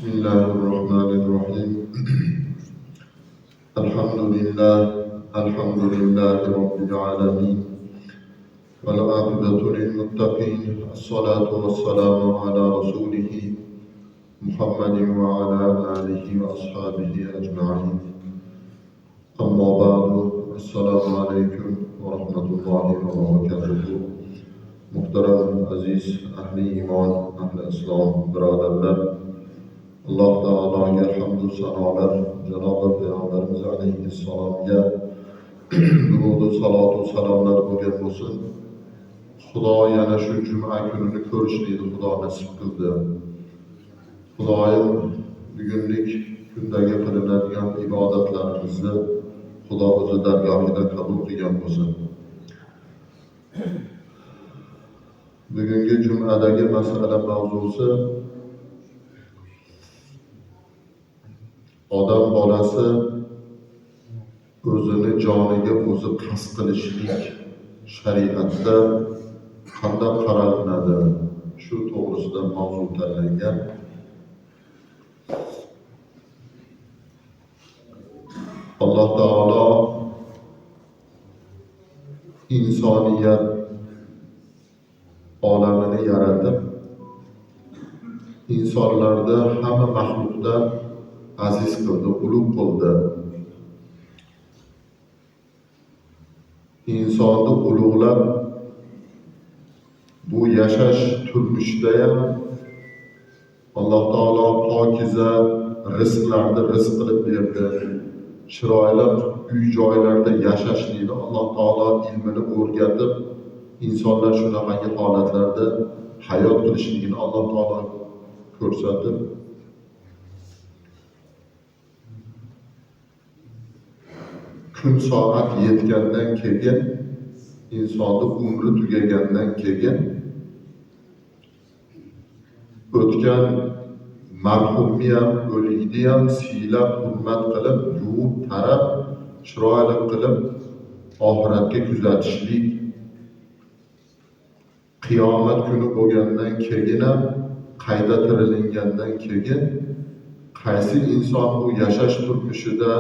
Bismillahirrahmanirrahim. Elhamdülillahi Rabbil alemin. Vel âkibetü lil muttaqin. Esselatu vesselamu ala Resulihi Muhammedin ve ala alihi ve ashabihi ecma'in. Amma ba'du. Esselamu aleyküm ve rahmetullahi ve berekatuhu. Muhterem, aziz, ehli iman, ehli İslam, birodarlar. Allah Teala'ya hamdü sanalar, Cenab-ı Peygamberimiz Aleyhisselam'a durudu, salatu, salamlar bo'lgan bo'lsin. Xudo yana shu juma kunini ko'rishlikni Xudo nasib qildi. Xudoyim bugunlik kundagi qilinadigan ibodatlarimizni Xudo o'zi dargohida qabul qilgan bo'lsin. Bugungi jumadagi masala mavzusi odam bolasi o'zini joniga o'zi qasd qilishlik shariatda qanday qaraladi, shu to'g'risida mavzu tanlangan. Alloh taolo insoniyat olamini yaratib, insonlarda hamma maxluqdan aziz qildi, ulug' qildi. Insonni ulug'lab, bu yashash turmushida ham Alloh taolo pokiza rizqlarni rizq qilib berdi. Chiroyli uy-joylarda yashashlikni Alloh taolo ilmini o'rgatib, insonlar shunaqangi holatlarda hayot qilishligini Alloh taolo ko'rsatib, kun soat yetgandan keyin, insonni umri tugagandan keyin o'tgan marhumni ham, o'likni ham siylab, hurmat qilib, yuvib, tarab, chiroyli qilib oxiratga kuzatishlik, qiyomat kuni bo'lgandan keyin ham, qayta tirilingandan keyin qaysi inson bu yashash turmushida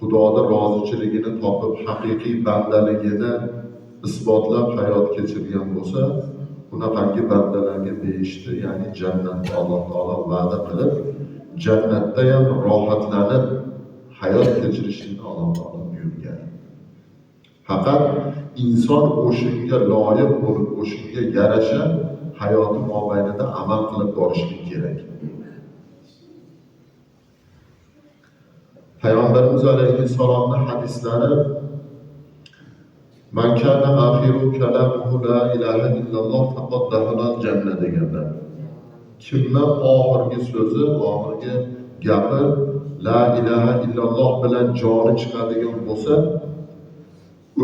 Xudoning rozichiligini topib, haqiqiy bandaligini isbotlab hayot kechirgan bo'lsa, bunaqangi bandalarga behishti, ya'ni jannatni Alloh taolo va'da qilib, jannatda ham rohatlanib hayot kechirishni Alloh taolo buyurgan. Faqat inson o'shunga loyiq bo'lib, o'shunga yarasha hayoti mobaynida amal qilib borishi kerak. Peygamberimiz Aleyhisselam'ın hadisleri "Men kana ahiru kalamuhu la ilahe illallah faqad dahalal cennet" deganlar. Kimni oxirgi so'zi, oxirgi gapi la ilaha illalloh bilan joni chiqadigan bo'lsa,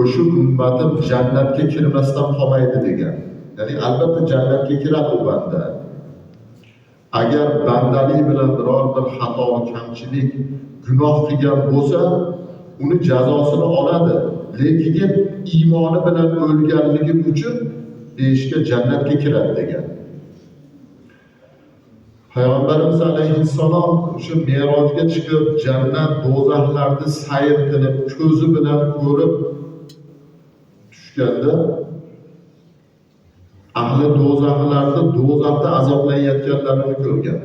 o'sha ummatim jannatga kirmasdan qolmaydi degan. Ya'ni albatta jannatga kiradi u banda. Agar bandalik bilan biror bir xato, kamchilik, gunoh qilgan bo'lsa, uni jazosini oladi. Lekin iymoni bilan o'lganligi uchun deyishga jannatga kiradi degan. Payg'ambarimiz alayhissalom o'sha merojga chiqib, jannat, do'zaxlarni sayr qilib, ko'zi bilan ko'rib tushganda ahli do'zaxlarni do'zaxda azoblanayotganlarini ko'rgan.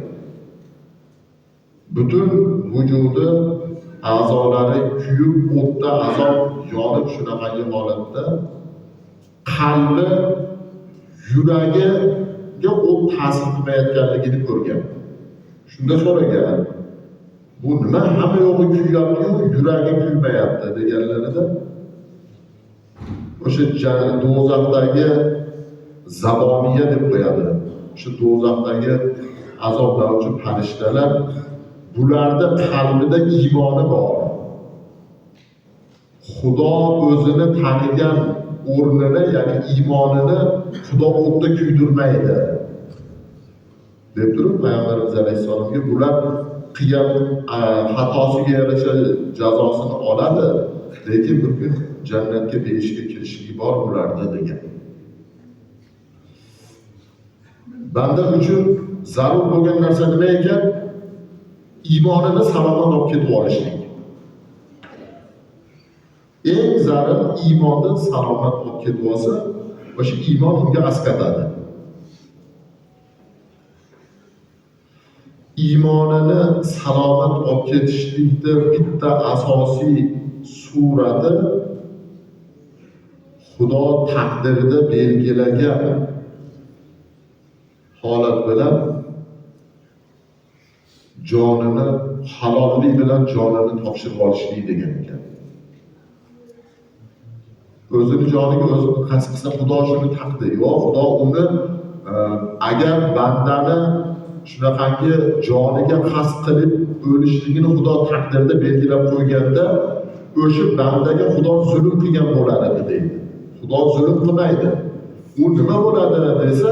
Butun vujudi, a'zolari kuyib, o'tda azob yonib shunaqangi holatda, qalbi, yuragiga o't ta'sir qilmayotganligini ko'rgan. Shunda so'ragan, bu nima hamma yo'g'i kuyyapti-yu, yuragi kuymayapti deganlarida, o'sha do'zaxdagi zaboniya deb qo'yadi. Shu do'zaxdagi azoblovchi farishtalar, bularda qalbida iymoni bor. Xudo o'zini tanigan o'rnini, ya'ni iymonini Xudo o'tda kuydirmaydi deb turib, Payg'ambarimiz alayhissalomga bular qilgan xatosiga yarasha jazosini oladi, lekin bir kun jannatga behishga kirishligi bor bularda degan. Banda uchun zarur bo'lgan narsa nima ekan? iymonini salomat olib ketib olishlik. Eng zarur iymondan salomat olib ketib olsa, o'sha iymon unga asqatadi. İymonini salomat olib ketishlikda bitta asosiy surati Xudo taqdirida belgilagan holat bilan jonini halollik bilan jonini topshirib olishlik degan ekan. O'zini joniga o'zi qasd qilsa Xudo shuni taqdir. Yo'q, Xudo uni agar bandani shunaqangi joniga qasd qilib o'lishligini Xudo taqdirda belgilab qo'yganda o'sha bandaga Xudo zulm qilgan bo'lar edi deydi. Xudo zulm qilmaydi. U nima bo'ladi desa,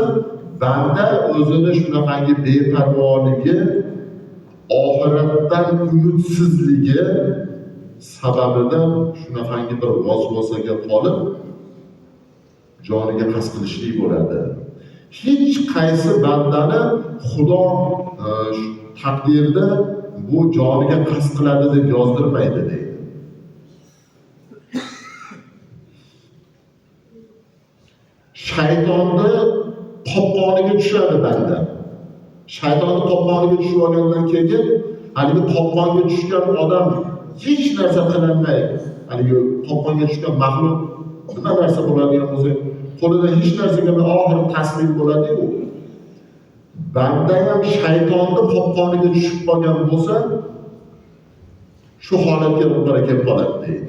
banda o'zini shunaqangi beparvoligi, oxiratdan umidsizligi sababidan shunaqangi bir vasvasaga qolib joniga qasd qilishlik bo'ladi. Hech qaysi bandani Xudo taqdirda bu joniga qasd qiladi deb yozdirmaydi deydi. Shaytonni qopqoniga tushadi banda. Shaytonni qopqoniga tushib olgandan keyin haligi qopqonga tushgan odam hech narsa qilolmaydi. Haligi qopqonga tushgan maxluq nima narsa bo'ladigan bo'lsa, qo'lida hech narsaga oxiri taslim bo'ladi-ku. Banda ham shaytonni qopqoniga tushib qolgan bo'lsa, shu holatga to'g'ri kelib qoladi deydi.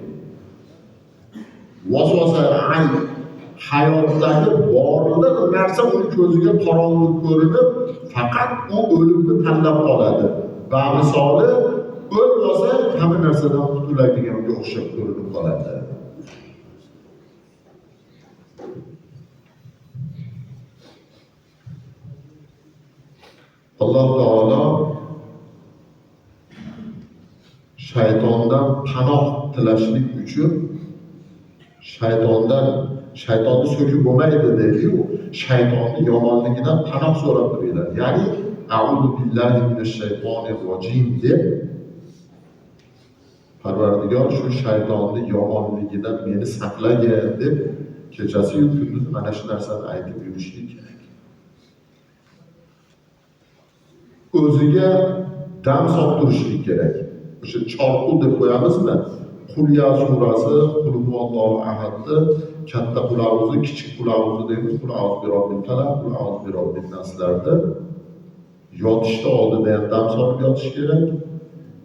Vasvasa hayotdagi borliq narsa uni ko'ziga qorong'u ko'rinib, faqat u o'limni tanlab qoladi. Va misoli o'lmasa hamma narsadan qutulaydiganga o'xshab ko'rinib qoladi. Alloh taolo shaytondan panoh tilashlik uchun shaytonni so'kib bo'lmaydi deydi-ku, shaytonni yomonligidan panoh so'rab turadilar. Ya'ni a'udhu billahi minash shaytonir rojim deb Parvardigor shu shaytonni yomonligidan meni saqlagin deb kechasi-yu kunduz mana shu narsani aytib yurishlik kerak. O'ziga dam solib turishlik kerak. O'sha chorqu deb qo'yamizmi? Qulya surasi, Qul huvallohu ahadni katta qul a'uzu, kichik qul a'uzu deymiz. Qul a'uzu bi robbil falaq, qul a'uzu bi robbin naslarda yotishda oldida ham dam solib yotish kerak.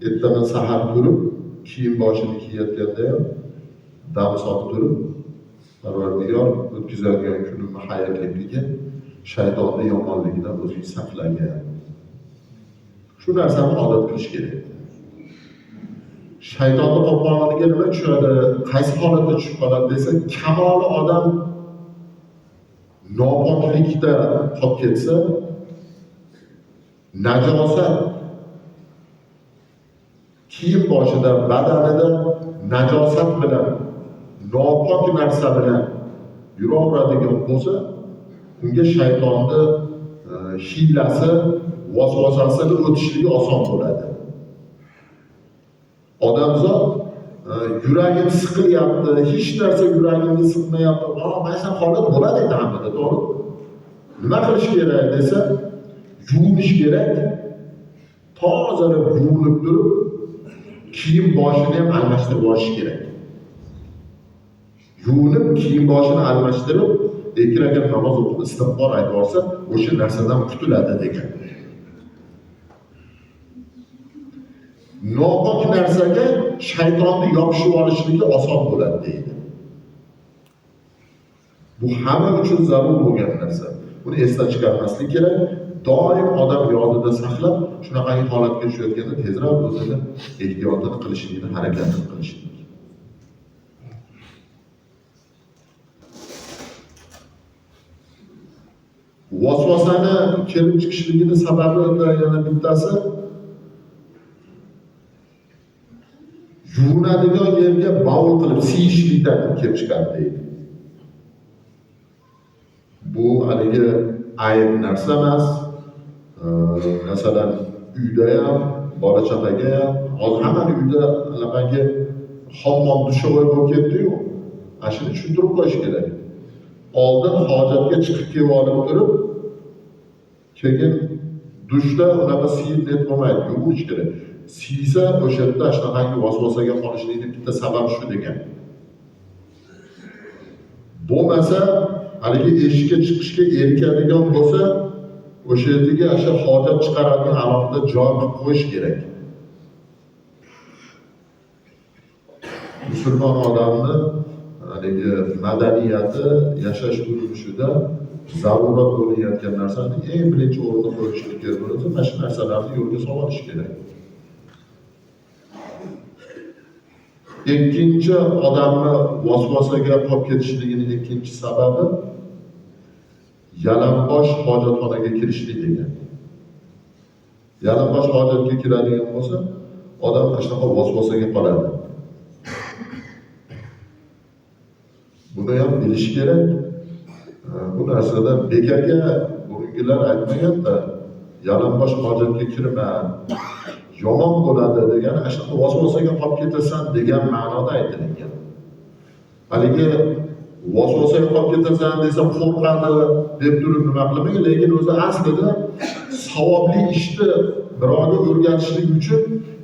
Ertadan sahar turib, kiyim boshini kiyayotganda ham dam solib turib, Parvardigor o'tkazadigan kunimni xayrligiga, shaytonni yomonligidan o'zing saqlagin. Shu narsani odat qilish kerak. Shaytonni qopqoniga nima tushadi, qaysi holatda tushib qoladi desa, kamoli odam nopoklikda qolib ketsa, najosat kiyim boshida, badanida najosat bilan, nopok narsa bilan yuraveradigan bo'lsa, unga shaytonni hiylasi, vasvasasini o'tishligi oson bo'ladi. Odamzod yuragini siqilyapti, hech narsa yuragini siqmayapti. Mana shu holat bo'ladi endi hammada, to'g'ri? Nima qilish kerak desa, yuvinish kerak. Tozalab yuvinib turib, kiyim boshini ham almashtirib olish kerak. Yuvinib, kiyim boshini almashtirib, erkak namoz o'qib istig'for aytib olsa, o'sha narsadan qutuladi degan. Nopok narsaga shaytonni yopishib olishligi oson bo'ladi deydi. Bu hamma uchun zarur bo'lgan narsa. Buni esdan chiqarmaslik kerak. Doim odam yodida saqlab, shunaqangi holatga tushayotganda tezroq o'zini ehtiyotini qilishlikni, harakatini qilishlik. Vasvasani kelib chiqishligining sababidan yana bittasi yuvinadigan yerga bavul qilib siyishlikdan kelib chiqadi deydi. Bu ayb narsa emas. Masalan, uyda ham bola chaqaga hozir hammani uyda anaqangi hammom dushovoy bo'lib ketdi-yu. Ana shuni tushuntirib qo'yish kerak. Oldin hojatga chiqib kelib olib turib, keyin dushda unaqa siyib net bo'lmaydi, yuvish kerak. Siysa o'sha yerda shunaqangi vasvasaga qolishlikning bitta sababi shu degan. Bo'lmasa, haligi eshikka chiqishga erkadigan bo'lsa, o'sha yerga o'sha hojat chiqaradigan alohida joy qilib qo'yish kerak. Musulmon odamni haligi madaniyati, yashash urinishida zarurat bo'layotgan narsani eng birinchi o'rinda qo'yishlik kerak bo'lsa, mana shu narsalarni yo'lga solish kerak. Ikkinchi odamni vasvasaga qolib ketishligining ikkinchi sababi yalang'och hojatxonaga kirishlik degan. Yalang'och hojatga kiradigan bo'lsa, odam shunaqa vasvasaga qoladi. Buni ham bilish kerak. Bu narsada bekorga burungilar aytmaganda, yalang'och hojatga kirma, yomon bo'ladi degan, shunaqa vasvasaga qolib ketasan degan ma'noda aytilgan. Haligi vasvasaga qolib ketasan desa qo'rqadi deb turib nima qilmaydi, lekin o'zi aslida savobli ishni birovga o'rgatishlik uchun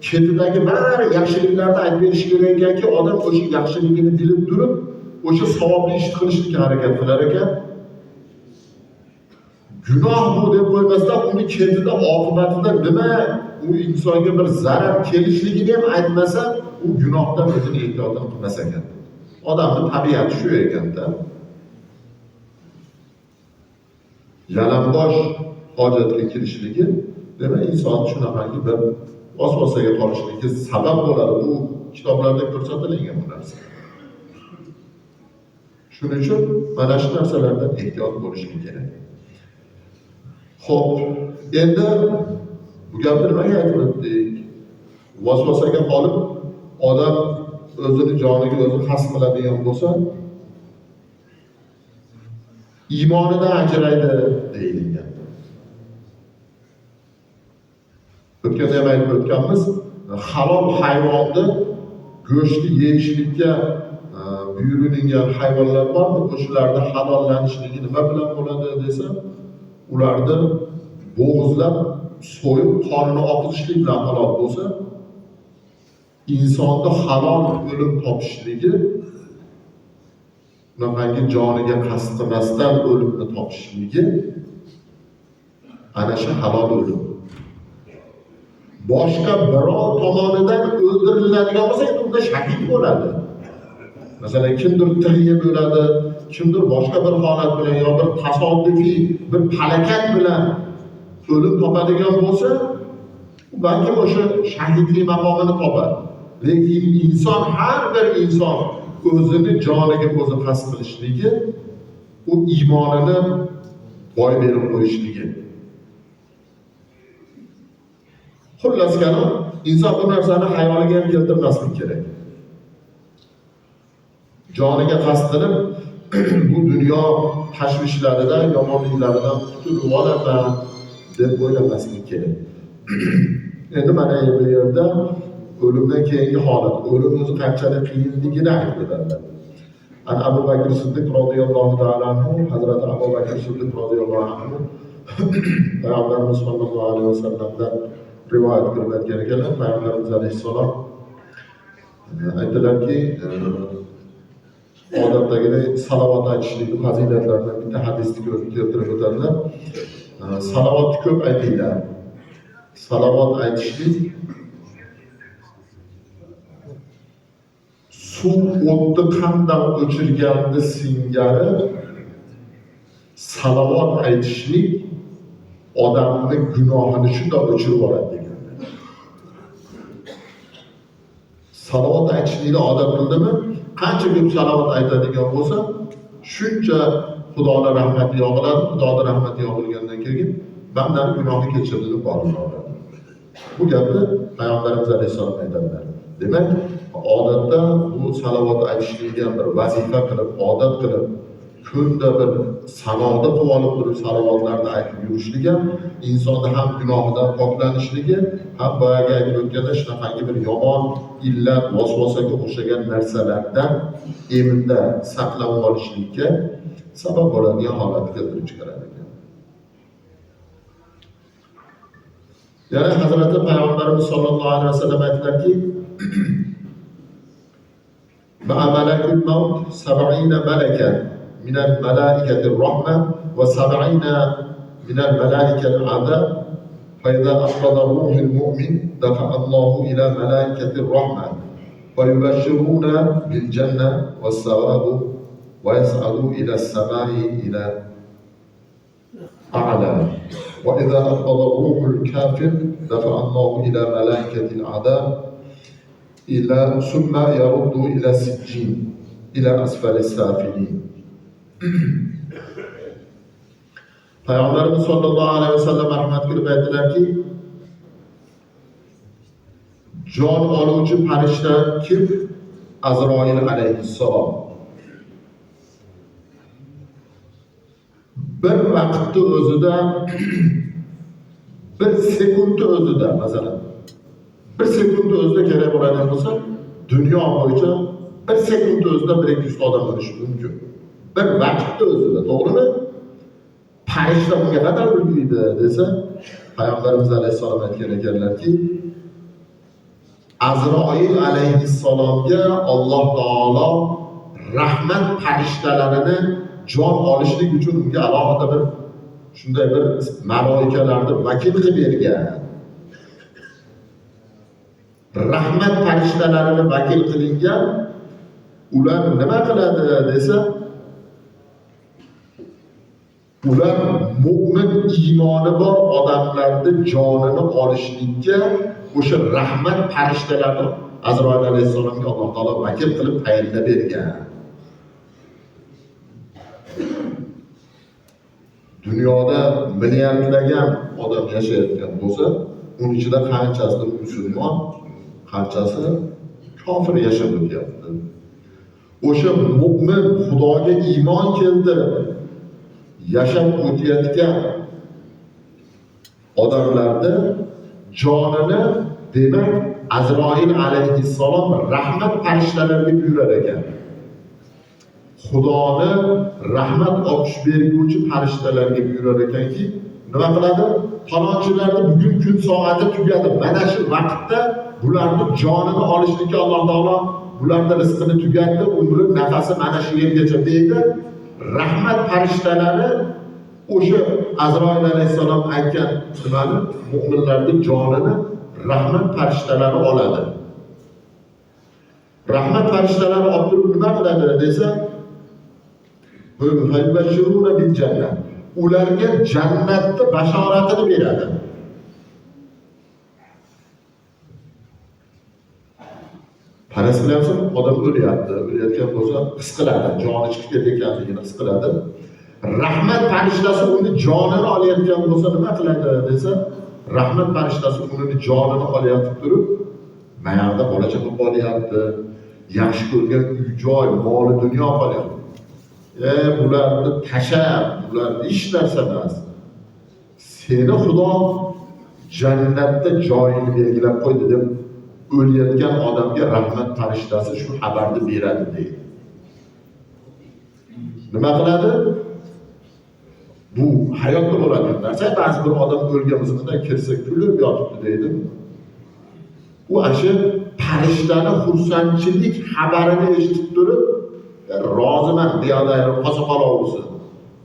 ketidagi bari yaxshiliklarni aytib berish kerak ekanki, odam o'sha yaxshiligini bilib turib, o'sha savobli ishni qilishga harakat qilar ekan. Gunoh bu deb qo'ymasdan, uni ketida oqibatida nima u insonga bir zarar kelishligini ham aytmasa, u gunohdan o'zini ehtiyotini qilmas ekan. Odamning tabiati shu ekanda. Yalang'och hojatga kirishligi demak inson shunaqangi bir vasvasaga qolishligiga sabab bo'ladi. Bu kitoblarda ko'rsatilgan bu narsa. Shuning uchun mana shu narsalardan ehtiyot bo'lishlik kerak. Xo'p, endi bu gapni nimaga aytib o'tdik? Vasvasaga qolib odam o'zini joniga o'zi xas qiladigan bo'lsa, iymonidan ajraydi deyilgan. O'tganda ham aytib o'tganmiz, halol hayvonni go'shtni yeyishlikka buyurilgan hayvonlar bormi? O'shalarda halollanishligi nima bilan bo'ladi desa, ularni bo'g'izlab so'yib qonini oqizishlik bilan halol bo'lsa, insonda halol o'lim topishligi, bunaqangi joniga qasd qilmasdan o'limni topishligi ana shu halol o'lim. Boshqa birov tomonidan o'ldiriladigan bo'lsa, unda shahid bo'ladi. Masalan, kimdir tiriga bo'ladi, kimdir boshqa bir holat bilan yo bir tasodifiy bir harakat bilan o'lim topadigan bo'lsa, balki o'sha shahidlik maqomini topadi. Lekin inson, har bir inson o'zini joniga o'zi qasd qilishligi, u iymonini boy berib qo'yishligi. Xullas kalom, inson bu narsani xayoliga ham keltirmaslik kerak. Joniga qasd qilib, bu dunyo tashvishlaridan, yomonliklaridan qutulib olaman deb o'ylamaslik kerak. Endi mana bu yerda o'limdan keyingi holat, o'lim o'zi qanchalik qiyinligini aytadilar. Abu Bakr Siddiq roziyallohu ta'ala anhu, Hazrat Abu Bakr Siddiq roziyallohu anhu Payg'ambarimiz sollallohu alayhi vasallamdan rivoyat qilib aytgan ekanlar. Payg'ambarimiz alayhissalom aytdilarki, odatdagidek salovat aytishlikni fazilatlaridan bitta hadisni keltirib o'tadilar. Salavatni ko'p aytinglar. Salavat aytishlik suv o'tni qanday o'chirganda singari, salavat aytishlik odamni gunohini shunday o'chirib yuboradi deganlar. Salavat aytishlikni odat qildimi, qancha ko'p salavat aytadigan bo'lsa, shuncha Xudoning rahmati yog'iladi. Xudoning rahmati yog'ilgandan keyin bandaning gunohi kechirilib boriladi. Bu gapni Payg'ambarimiz alayhisalom aytadilar. Demak, odatda bu salavat aytishlikni bir vazifa qilib, odat qilib kunda bir sanoda qilib olib turib salovatlarni aytib yurishligi ham insonni ham gunohidan poklanishligi ham boyagi aytib o'tganda shunaqangi bir yomon illat vasvasaga o'xshagan narsalardan eminda saqlanib olishlikka sabab bo'ladigan holatga keltirib chiqaradi ekan. Yana Hazrati Payg'ambarimiz sollallohu alayhi vasallam aytdilarki, مع ملك الموت 70 ملكا من الملائكة الرحمة و70 من الملائكة العذاب فإذا أقبض روح المؤمن دفع الله إلى ملائكة الرحمة ويبشرون بالجنة والثواب ويصعد إلى السماء إلى أعلى وإذا أقبض روح الكافر دفع الله إلى ملائكة العذاب ثم يرد إلى السجين إلى أسفل السافلين. Peygamberimiz sallallahu aleyhi ve sellem rahmet qilib aytdilarki, jon oluvchi farishta kim? Azroil alayhissalom. Bir vaqtni o'zida, bir sekundni o'zida, masalan, bir sekundni o'zida kerak bo'ladigan bo'lsa, dunyo bo'yicha bir sekundni o'zida 1-200 odam o'lishi mumkin. Bir vaqtni o'zida, to'g'rimi? Farishta bunga qadar o'lmaydi desa, Payg'ambarimiz alayhissalom aytgan ekanlarki, Azroil alayhissalomga Alloh taolo rahmat farishtalarini jon olishlik uchun unga alohida bir shunday bir maloikalarni vakil qilib bergan. Rahmat farishtalarini vakil qilingan, ular nima qiladi desa, ular mu'min iymoni bor odamlarni jonini olishlikka o'sha rahmat farishtalarni Azroil alayhissalomga Alloh taolo vakil qilib tayinlab bergan. Dunyoda milliardlagan odam yashayotgan bo'lsa, uning ichida qanchasi musulmon, qanchasi kofir yashab o'tyapti. O'sha mu'min Xudoga iymon keltirib yashab o'tayotgan odamlarni jonini demak Azroil alayhissalom rahmat farishtalariga buyurar ekan. Xudoni rahmat olib berguvchi farishtalarga buyurar ekanki, nima qiladi? Falonchilarni bugun kun soati tugadi. Mana shu vaqtda bularni jonini olishlikka Alloh taolo bularning rizqini tugatdi, umri nafasi mana shu yergacha deydi. Rahmat farishtalari o'sha Azroil alayhissalom aytgan nimani, mu'minlarning jonini rahmat farishtalari oladi. Rahmat farishtalari olib turib nima qiladi desa, ularga jannatni bashoratini beradi. Faraz qilyapsiz, odam o'lyapti, o'layotgan bo'lsa his qiladi, joni chiqib ketayotganligini his qiladi. Rahmat farishtasi uni jonini olayotgan bo'lsa nima qiladi desa, rahmat farishtasi uni jonini olayotib turib, mayanda bola chaqa qolyapti, yaxshi ko'rgan uy-joy, moli dunyo qolyapti. Bularni tashab, bular hech narsa emas. Seni Xudo jannatda joyini belgilab qo'ydi deb o'layotgan odamga rahmat farishtasi shu xabarni beradi deydi. Nima qiladi? Bu hayotda bo'ladigan narsa. Ba'zi bir odam o'lganimizda kirsa kulib yotibdi deydi. U asha farishtani xursandchilik xabarini eshitib turib, roziman deyadaylar qosa qolaversin.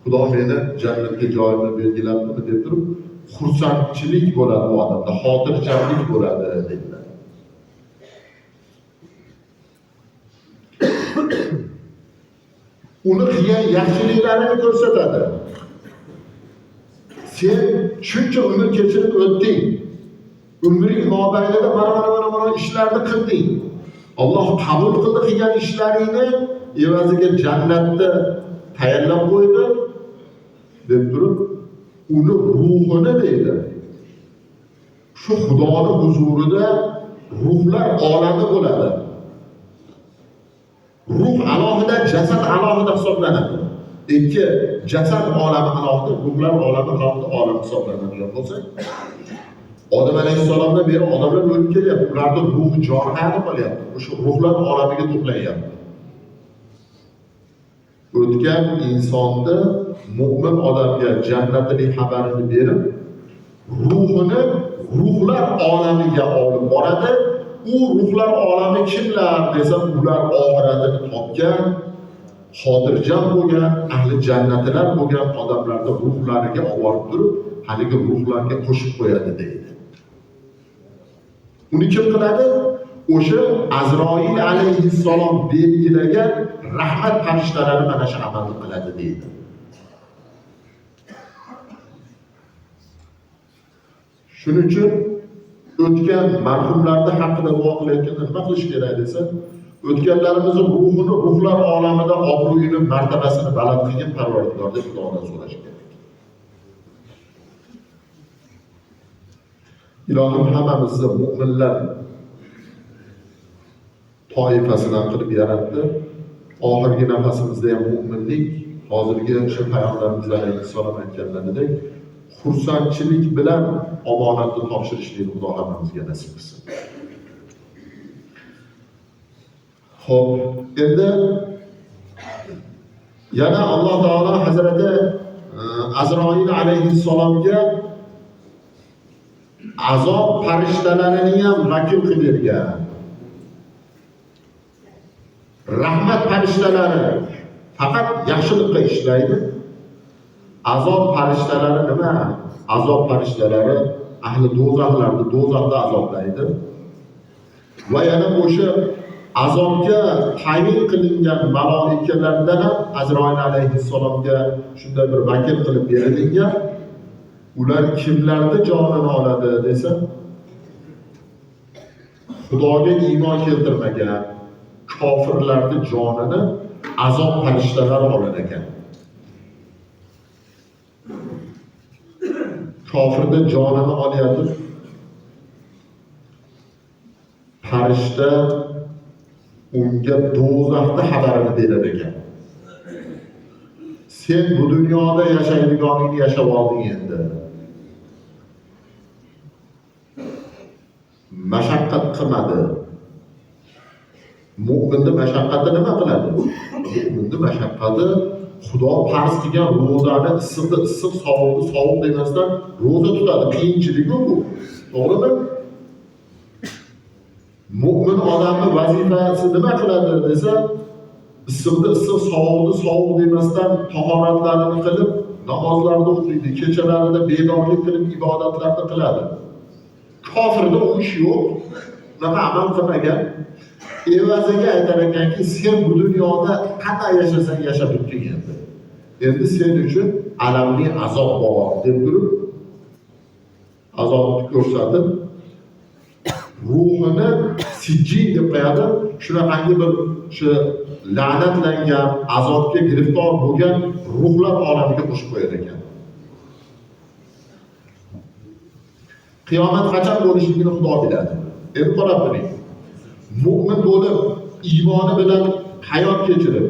Xudo meni jannatga joyimni belgilabdi deb turib, xursandchilik bo'ladi bu odamda, xotirjamlik bo'ladi dedilar. Uni qilgan yaxshiliklarini ko'rsatadi. Sen shuncha umr kechirib o'tding. Umring mobaynida mana ishlarni qilding. Alloh qabul qildi qilgan ishlaringni, evaziga jannatda tayyorlab qo'ydi deb turib, uni ruhini deydi. Shu Xudoning huzurida ruhlar olami bo'ladi. Ruh alohida, jasad alohida hisoblanadi. ikki jasad olami alohida, ruhlar olami alohida olam hisoblanadigan bo'lsa, Odam alayhissalomdan beri odamlar o'lib kelyapti. Ularda ruhi jon qayerda qolyapti? O'sha ruhlar olamiga to'planyapti. O'tgan insonni mu'min odamga jannatning xabarini berib, ruhini ruhlar olamiga olib boradi. U ruhlar olami kimlar desa, ular oxiratini topgan, xotirjam bo'lgan, ahli jannatlar bo'lgan odamlarni ruhlariga olib borib turib, haligi ruhlarga qo'shib qo'yadi deydi. Uni kim qiladi? O'sha Azroil alayhissalom belgilagan rahmat farishtalari mana shu amalni qiladi deydi. Shuning uchun o'tgan marhumlarni haqida duo qilayotganda nima qilish kerak desa, o'tganlarimizning ruhini ruhlar olamida obro'yini, martabasini baland qilgan Parvardigor deb Xudodan so'rash kerak. Ilohim hammamizni mu'minlar toifasidan qilib yaratdi. Oxirgi nafasimizda ham mu'minlik, hozirgi o'sha payg'ambarimiz alayhissalom aytganlaridek xursandchilik bilan omonatni topshirishni Xudo hammamizga nasib qilsin. Xo'p, endi yana Alloh taolo Hazrati Azroil alayhissalomga azob farishtalarini ham vakil qilib bergan. Rahmat farishtalari faqat yaxshilikqa ishlaydi. Azob farishtalari nima? Azob farishtalari ahli do'zaxlarni do'zaxda azoblaydi. Va yana o'sha azobga tayin qilingan maloikalardan ham Azroil alayhissalomga shunday bir vakil qilib berilgan. Ular kimlarni jonini oladi desa, Xudoga iymon keltirmagan kofirlarning jonini azob farishtalari olar ekan. Kofirning jonini olayotib, farishta unga do'zaxda xabarini berar ekan. Sen bu dunyoda yashaydiganingni yashab olding endi. Mashaqqat qilmadi. Mu'minning mashaqqati nima qiladi? Mu'minning mashaqqati Xudo farz qilgan ro'zani issiqni issiq, sovuqni sovuq demasdan ro'za tutadi. Qiyinchilik bu. To'g'rimi? Mu'min odamning vazifasi nima qiladi desa, issiqni issiq, sovuqni sovuq demasdan tahoratlarini qilib, namozlarni o'qiydi, kechalarida bedorlik qilib ibodatlarni qiladi. Kofirda u ish yo'q, unaqa amal qilmagan. Evaziga aytar ekanki, sen bu dunyoda qanday yashasang yashab o'tding endi. Endi sen uchun alamli azob bor deb turib, azobni ko'rsatib, ruhini sijjin deb qo'yadi. Shunaqangi bir shu la'natlangan, azobga giriftor bo'lgan ruhlar olamiga qo'shib qo'yar ekan. Qiyomat qachon bo'lishligini Xudo biladi. Endi qarab turing. Mu'min bo'lib, iymoni bilan hayot kechirib,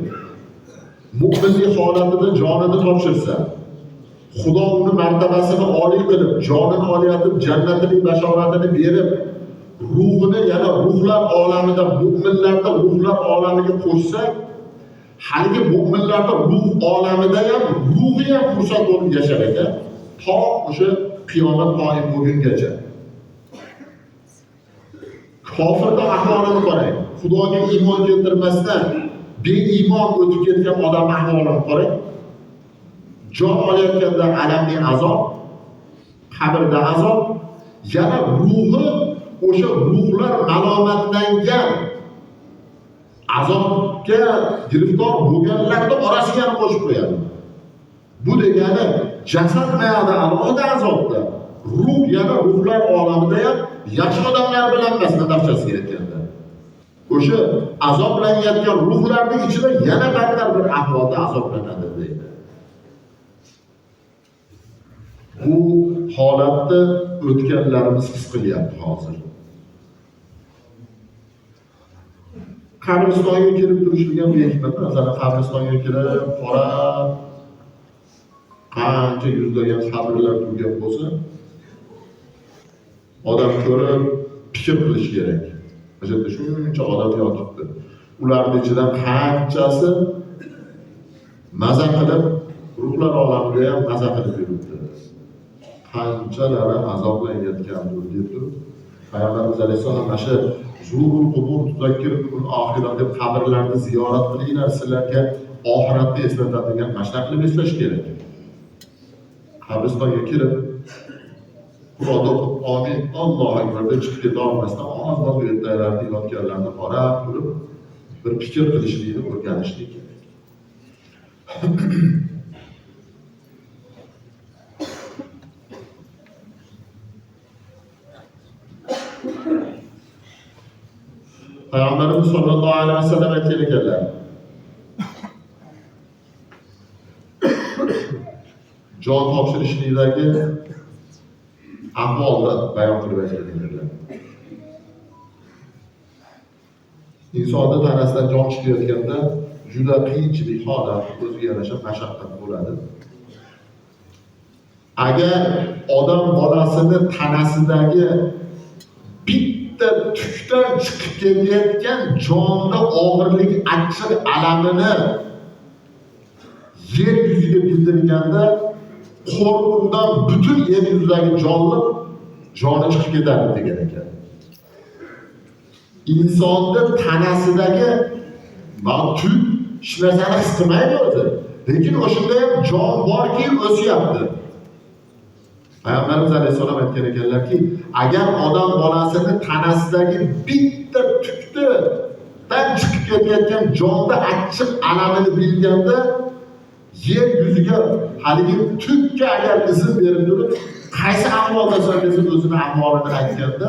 mu'minlik holatida jonini topshirsa, Xudo uni martabasini oliy qilib, jonini olayotib, jannatning bashoratini berib, ruhini yana ruhlar olamida, mu'minlarda ruhlar olamiga qo'shsa, haligi mu'minlarda ruh olamida ham, ruhi ham xursand bo'lib yashar ekan, to o'sha qiyomat qoyim bo'lgungacha. Kofirda ahvolini qarang. Xudoga iymon keltirmasdan beiymon o'tib ketgan odam ahvolini qarang. Jon olayotganda alamli azob, qabrda azob, yana ruhi o'sha ruhlar malomatlangan azobga giriftor bo'lganlarni orasiga ham qo'shib qo'yadi. Bu degani jasad mayada alohida azobda, ruh yana ruhlar olamida ham yaxshi odamlar bilan emas, nadafchasiga aytganda. O'sha azoblanayotgan ruhlarning ichida yana battar bir ahvolda azoblanadi deydi. Bu holatni o'tganlarimiz his qilyapti hozir. Qabristonga kelib turishlik ham hikmat. Masalan, qabristonga kelib, qarab, qancha yuzlagan sabrlar turgan bo'lsa, odam ko'rib fikr qilish kerak. O'shada shuncha odam yotibdi. Ularning ichidan qanchasi maza qilib, ruhlar olamida ham maza qilib yuribdi. Qanchalari azoblanayotgandir deb turib, Payg'ambarimiz alayhissalom mana shu zurul qubur tuzakkirukum oxirat deb qabrlarni ziyorat qilinglar, sizlarga oxiratni eslatadigan mashna qilib eslash kerak. Qabristonga kirib, Qur'onni o'qib, amin, Allohu akbar deb chiqib keta olmasdan, oz-oz ertaklarni yotganlarni qarab turib, bir fikr qilishlikni o'rganishlik kerak. Peygamberimiz sallallahu aleyhi ve sellem aytgan ekanlar. Jon topshirishlikdagi ahvolni bayon qilib aytgan ekanlar. Insonni tanasidan jon chiqayotganda juda qiyinchilik holat, o'ziga yarasha mashaqqat bo'ladi. Agar odam bolasini tanasidagi bitta tukdan chiqib kelayotgan jonni og'irlik, achchiq alamini yer yuziga bildirganda, qo'rquvdan butun yer yuzidagi joni chiqib ketadi degan ekan. İnsonda tanasidagi tuk hech narsani his qilmaydi o'zi. Lekin o'shanda ham jon borki o'syapti. Payg'ambarimiz alayhissalom aytgan ekanlarki, agar odam bolasini tanasidagi bitta tukdan chiqib ketayotgan jonda achchiq alamini bilganda, yer yuziga haligi tukka agar izn berib turib, qaysi ahvoldasan desa o'zini ahvolini aytganda,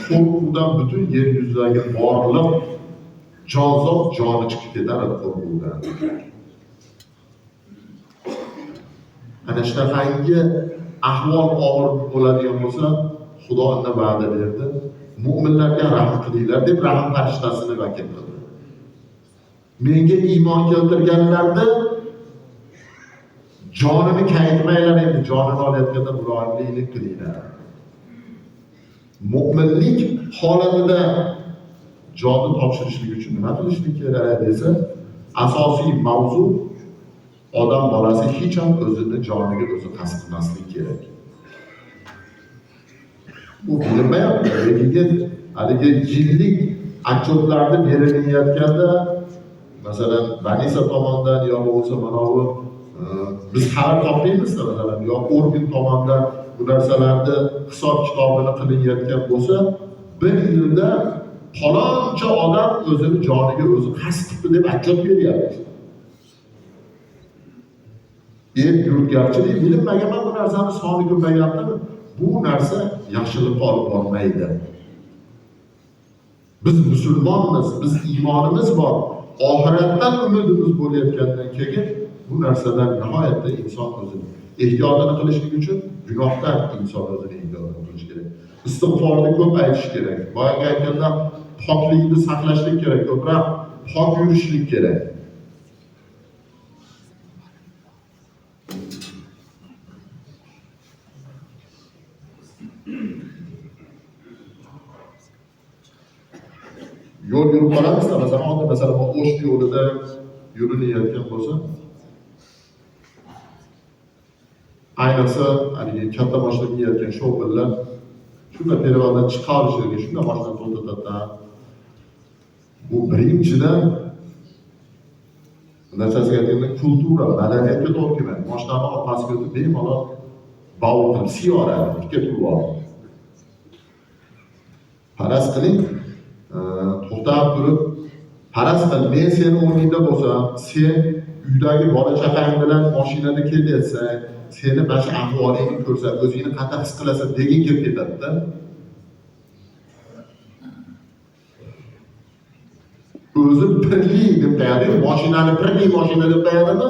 qo'rquvdan butun yer yuzidagi borliq jonzot joni chiqib ketadi qo'rquvdan. Ana shunaqangi ahvol og'ir bo'ladigan bo'lsa, Xudo undan va'da berdi. Mu'minlarga rahm qilinglar deb rahm farishtasini vakil qildi. Menga iymon keltirganlarda jonini kaytmaylar, endi jonini olayotganda muloyimlik qilinglar. Mu'minlik holatida jonni topshirishlik uchun nima qilishlik kerak desa, asosiy mavzu odam bolasi hech ham o'zini joniga o'zi qasd qilmaslik kerak. Bu bilinmayapti. Lekin haligi yillik отчетlarni berilayotganda, masalan, Banisa tomonidan yo bo'lsa mana bu biz xabar topmaymizda, masalan, yo organ tomonidan bu narsalarni hisob kitobini qilinayotgan bo'lsa, bir yilda faloncha odam o'zini joniga o'zi qasd qildi deb отчет beryapti. Yurtgarchilik bilinmagan bu narsani soni ko'payyaptimi? Bu narsa yaxshilikqa olib bormaydi. Biz musulmonmiz, biz iymonimiz bor. Oxiratdan umidimiz bo'layotgandan keyin bu narsadan nihoyatda inson o'zini ehtiyotini qilishlik uchun gunohdan inson o'zini ehtiyotini qilish kerak. Istig'forni ko'p aytish kerak. Boyaga aytganda poklikni saqlashlik kerak, ko'proq pok yurishlik kerak. Yo'l yurib qolamizda, masalan, O'sh yo'lida yurilayotgan bo'lsa, ayniqsa, haligi katta mashina minayotgan shoferlar shunda perivaldan chiqarishligi, shunda mashina to'xtatadi. Bu birinchidan narsasiga aytganda kultura, madaniyatga to'g'ri kelmaydi. Mashinani orqasiga o'tib bemalol bavul qilib siyoradi, tikka turib oladi. Faraz qiling, to'xtab turib, faraz qil, men seni o'rningda bo'lsam, sen uydagi bola chaqang bilan mashinada kelyapsan, seni mana shu ahvolingni ko'rsa, o'zingni qanday his qilasan degin kelib ketadi-da. O'zi pirli deb qo'yadi, mashinani pirli mashina deb qo'yadimi?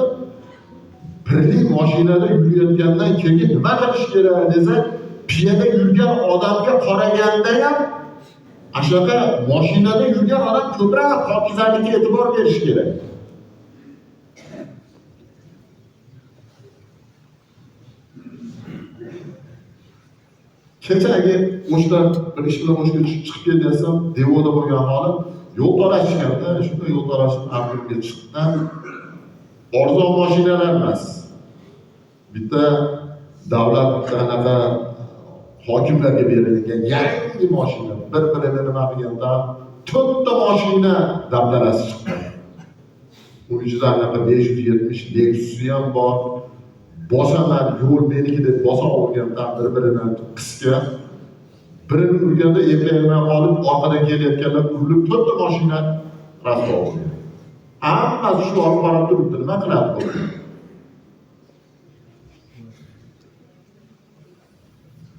Pirli mashinada yurayotgandan keyin nima qilish kerak desa, piyoda yurgan odamga qaraganda ham ashaqa mashinada yurgan odam ko'proq pokizalikka e'tibor berish kerak. kechagi o'shdan bir ish bilan o'shga chiqib kelyapsam, devorda bo'lgan holim yo'l talashishganda, shunda yo'l talashib Afrikaga chiqqan arzon mashinalar emas. Bitta davlat anaqa hokimlarga berilgan yangi mashina, bir-birini nima qilganda 4 ta mashina dabdalasi chiqqan. Uning ichida anaqa 570 Lexus ham bor. Bosaman yo'l meniki deb bosa olganda bir-birini qisgan. Birini urganda eplagini olib, orqadan kelayotganlar urilib 4 ta mashina rasvo olgan. Hammasi shu olib qarab turibdi, nima qiladi bu?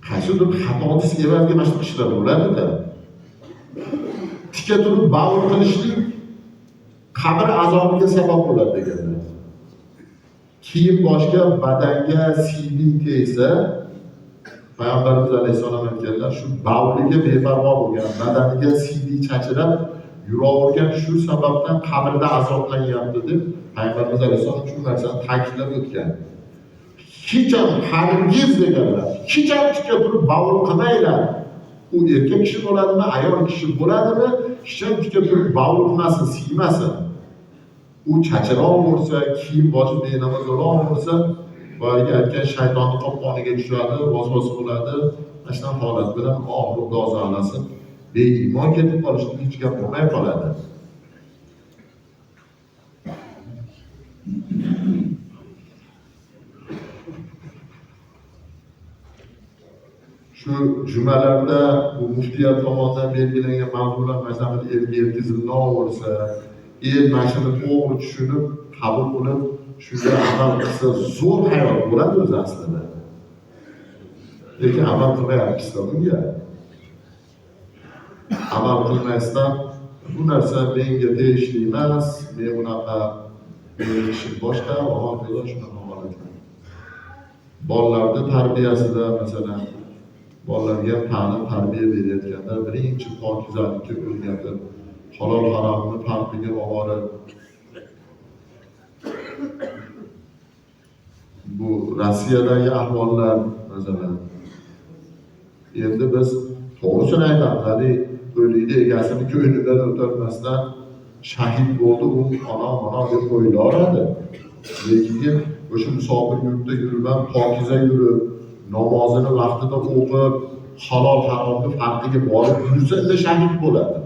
Qaysidir xatolis evaziga mana shu ishlar bo'ladi-da. Tika turib ba'vur qilishlik qabr azobiga sabab bo'ladi deganlar. Kiyim boshga, badanga siydik tegsa, Payg'ambarimiz alayhissalom aytganlar, shu ba'vuriga beparvo bo'lgan, badaniga siydik chachirab yuravergan shu sababdan qabrda azoblanyapti deb Payg'ambarimiz alayhissalom shu narsani ta'kidlab o'tgan. Hech ham hargiz deganlar, hech ham tika turib ba'vur qilmaylar. U erkak kishi bo'ladimi, ayol kishi bo'ladimi, hech ham tika turib ba'vur qilmasin, siymasin. U chachiroq bo'lsa, kiyim boshi benamoz bo'lsa, boyagi aytgan shaytonni qopqoniga tushadi, vasvas bo'ladi. Mana shu holat bilan oxirida ozorlasin, beiymon ketib qolishni hech gap bo'lmay qoladi. Shu jumalarda bu muftiyat tomonidan belgilangan mavzular masalan elga yetkazilsa, el mashini to'g'ri tushunib, qabul qilib, shunga amal qilsa zo'r hayot bo'ladi o'zi aslida. Lekin amal qilmayapmiz-da bunga. Amal qilmasdan bu narsa menga tegishli emas, men bunaqa ishim boshqa, oxirida shunaqa holatlar. Bolalarning tarbiyasida masalan bolalarga ta'lim tarbiya berayotganda birinchi pokizalikka o'rgatib, halol haromni farqiga olib, bu Rossiyadagi ahvollar masalan. Endi biz to'g'risini aytamiz, o'likni egasini ko'ynidan o'tolmasdan shahid bo'ldi, u ona deb qo'yilaveradi. Lekin o'sha musofir yurtda yurgan, pokiza yurib, namozini vaqtida o'qib, halol haromni farqiga borib yursa, shahid bo'ladi.